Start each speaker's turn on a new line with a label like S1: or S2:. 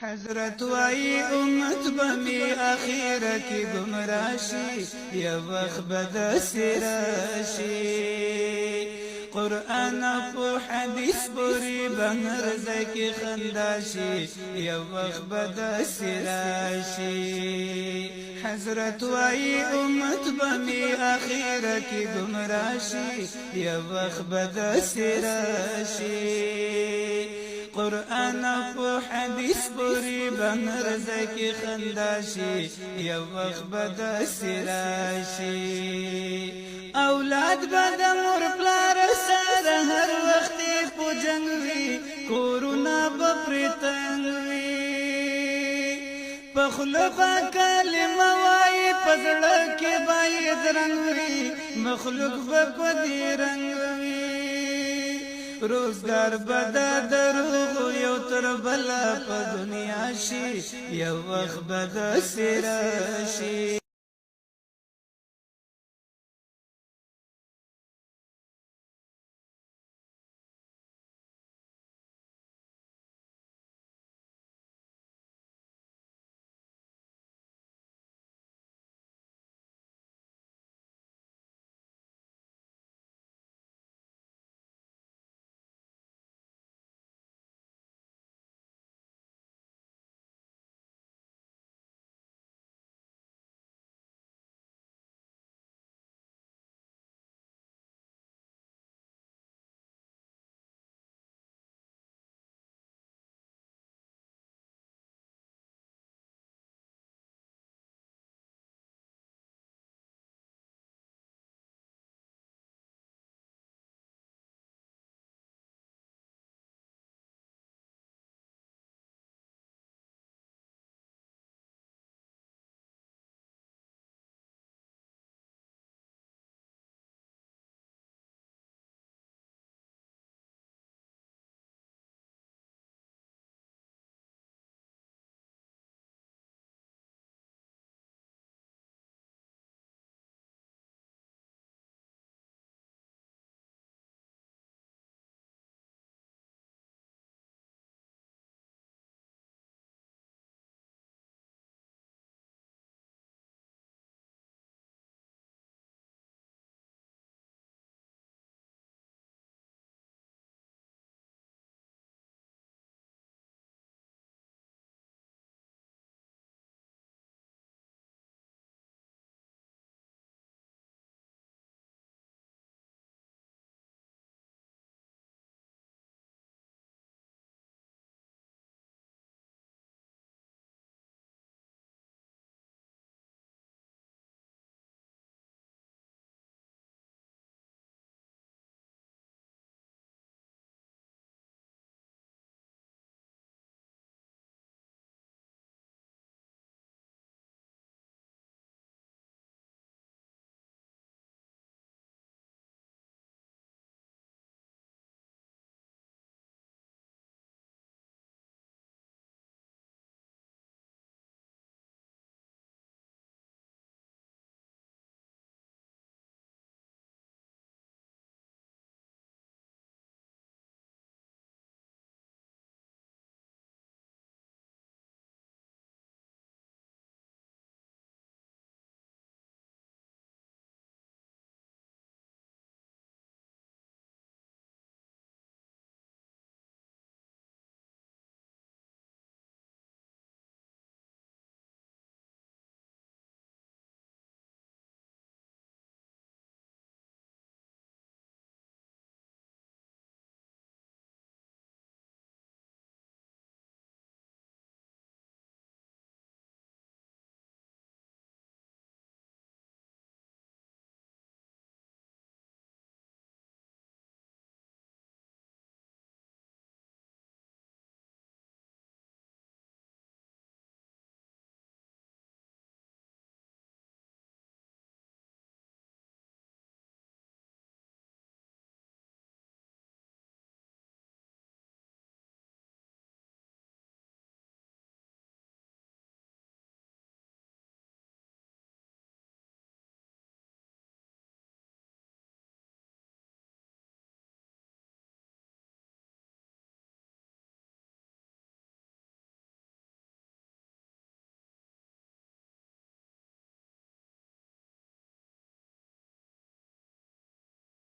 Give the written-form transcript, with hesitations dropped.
S1: حضرت وائی امت بمی اخیره کی گمراشی یا وقت بدسی راشی قرآن پو حدیث پوری بنرزه کی خنداشی یا وقت بدسی راشی حضرت وائی امت بمی اخیره کی گمراشی یا وقت بدسی راشی قرآن پو حدیث پوری بنرزه کی خنداشی یا وقت بدسی راشی اولاد بدا مور پلار سره هر وقت پو جنگ وی کورونا بپری تنگ وی پخلقا کلمه وای پزړه کې باید رنگ وی مخلوق بپدی رنگ وی روزگار بدا دروغ یو تر بلا په دنیا شي یو وخت بدا سراشي